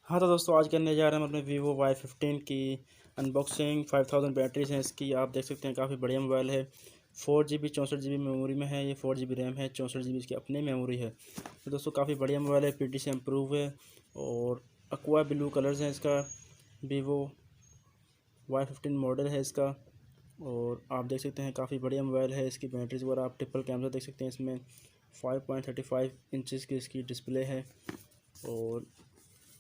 हाँ तो दोस्तों, आज करने जा रहे हैं हम अपने वीवो Y15 की अनबॉक्सिंग। 5000 बैटरीज हैं इसकी। आप देख सकते हैं काफ़ी बढ़िया मोबाइल है। 4GB 64GB मेमोरी में है। ये 4GB रैम है, 64GB इसकी अपनी मेमोरी है। तो दोस्तों काफ़ी बढ़िया मोबाइल है, पीटी से इम्प्रूव है और aqua ब्लू कलर्स हैं इसका। वीवो Y15 मॉडल है इसका और आप देख सकते हैं काफ़ी बढ़िया मोबाइल है। इसकी बैटरीज वगैरह आप ट्रिपल कैमरा देख सकते हैं इसमें। 5.35 इंचज़ की इसकी डिस्प्ले है और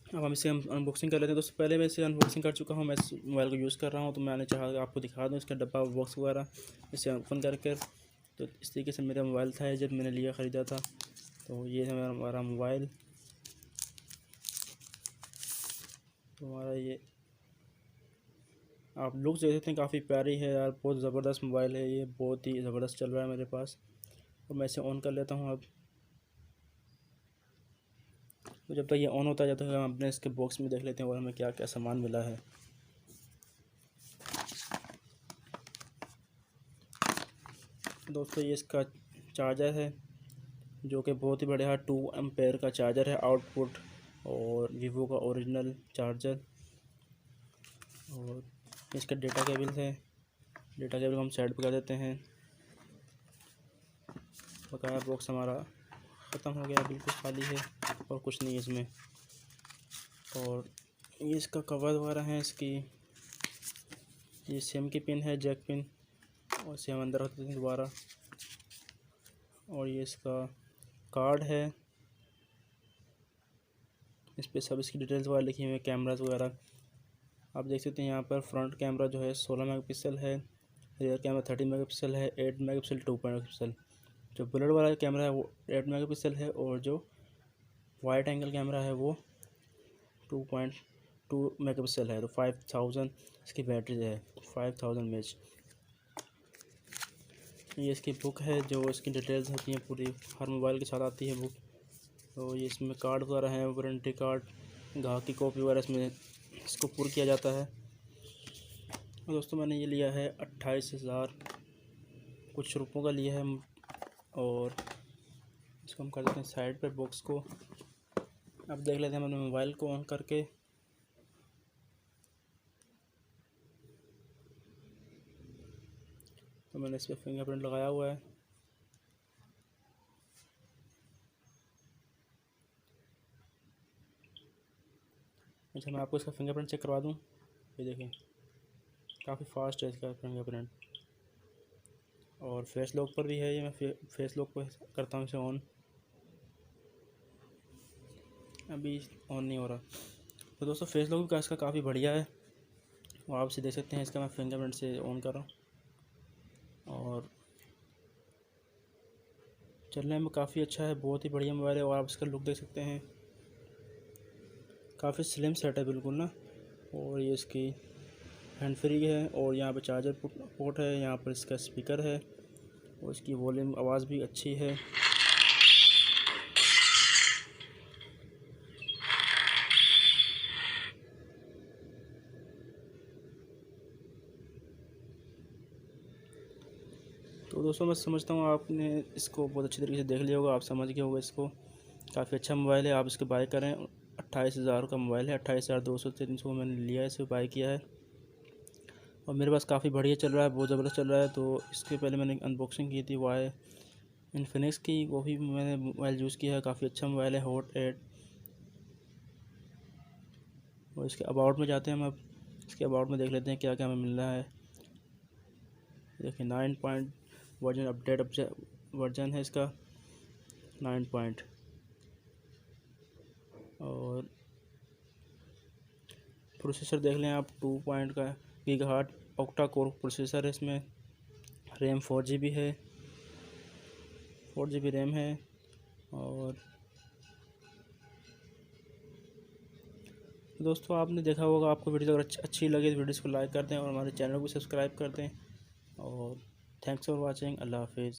अब हम इसे अनबॉक्सिंग कर लेते हैं। दोस्तों पहले मैं इसे अनबॉक्सिंग कर चुका हूँ, मैं इस मोबाइल को यूज़ कर रहा हूँ, तो मैंने चाहा कि आपको दिखा दूँ इसका डब्बा बॉक्स वगैरह इसे ओपन करके। तो इस तरीके से मेरा मोबाइल था जब मैंने लिया ख़रीदा था। तो ये है हमारा मोबाइल। तो हमारा ये आप लुक देख सकते हैं, काफ़ी प्यारी है यार, बहुत ज़बरदस्त मोबाइल है ये, बहुत ही ज़बरदस्त चल रहा है मेरे पास। और मैं इसे ऑन कर लेता हूँ अब। तो जब तक ये ऑन होता है, जब तक हम अपने इसके बॉक्स में देख लेते हैं और हमें क्या क्या सामान मिला है। दोस्तों ये इसका चार्जर है जो कि बहुत ही बढ़िया 2 एम्पेयर का चार्जर है आउटपुट, और वीवो का ओरिजिनल चार्जर। और इसका डेटा केबल है, डेटा केबल हम साइड पर कर देते हैं। बकाया बॉक्स हमारा ख़त्म हो गया, बिल्कुल खाली है और कुछ नहीं है इसमें। और ये इसका कवर वगैरह है इसकी। ये सिम की पिन है, जैक पिन, और इसे हम अंदर रख देते हैं दोबारा। और ये इसका कार्ड है, इस पर सब इसकी डिटेल्स वगैरह लिखी हुई है, कैमराज वगैरह आप देख सकते हैं। यहाँ पर फ्रंट कैमरा जो है 16 मेगापिक्सल है, रियर कैमरा 30 मेगापिक्सल है, 8 मेगापिक्सल, 2 मेगापिक्सल। जो बुलेट वाला कैमरा है वो 8 मेगापिक्सल है, और जो वाइड एंगल कैमरा है वो 2.2 मेगापिक्सल है। तो 5000 इसकी बैटरी है, 5000 mAh। ये इसकी बुक है, जो इसकी डिटेल्स होती हैं पूरी, हर मोबाइल के साथ आती है बुक। तो ये इसमें कार्ड वगैरह हैं, वारंटी कार्ड, ग्राहक की कॉपी वगैरह इसमें इसको पूरा किया जाता है। और दोस्तों मैंने ये लिया है 28,000 कुछ रुपयों का लिया है। और इसको हम कर देते हैं साइड पर बॉक्स को। अब देख लेते हैं अपने मोबाइल को ऑन करके। तो मैंने इस पर फिंगरप्रिंट लगाया हुआ है। अच्छा, मैं आपको इसका फिंगरप्रिंट चेक करवा दूं। ये देखें, काफ़ी फास्ट है इसका फिंगरप्रिंट। और फेस लॉक पर भी है ये। मैं फेस लॉक पर करता हूँ इसे ऑन, अभी ऑन नहीं हो रहा। तो दोस्तों फेस लॉक का इसका काफ़ी बढ़िया है, और आप इसे देख सकते हैं। इसका मैं फिंगरप्रिंट से ऑन कर रहा हूँ और चलने में काफ़ी अच्छा है, बहुत ही बढ़िया मोबाइल है। और आप इसका लुक देख सकते हैं, काफ़ी स्लिम सेट है बिल्कुल ना। और ये इसकी हैंड फ्री है, और यहाँ पे चार्जर पोर्ट है, यहाँ पर इसका स्पीकर है, और इसकी वॉल्यूम आवाज़ भी अच्छी है। तो दोस्तों मैं समझता हूँ आपने इसको बहुत अच्छी तरीके से देख लिया होगा, आप समझ गए होगा इसको। काफ़ी अच्छा मोबाइल है, आप इसके बाय करें। 28,000 का मोबाइल है, 28,200-300 मैंने लिया है, इसे बाय किया है। और मेरे पास काफ़ी बढ़िया चल रहा है, बहुत ज़बरदस्त चल रहा है। तो इसके पहले मैंने अनबॉक्सिंग की थी वाई इन्फिनिक्स की, वो भी मैंने मोबाइल यूज़ किया है, काफ़ी अच्छा मोबाइल है, हॉट 8। और इसके अबाउट में जाते हैं हम। अब इसके अबाउट में देख लेते हैं क्या क्या हमें मिल रहा है। देखिए 9 पॉइंट वर्जन अपडेट वर्जन है इसका 9 पॉइंट। और प्रोसेसर देख लें आप, 2 पॉइंट का गीगाहर्ट्ज़ ऑक्टा कोर प्रोसेसर है इसमें। रैम 4GB है, 4GB रैम है। और दोस्तों आपने देखा होगा, आपको वीडियो अगर अच्छी लगे तो वीडियो को लाइक कर दें और हमारे चैनल को सब्सक्राइब कर दें। और थैंक्स फॉर वाचिंग। अल्लाह हाफिज़।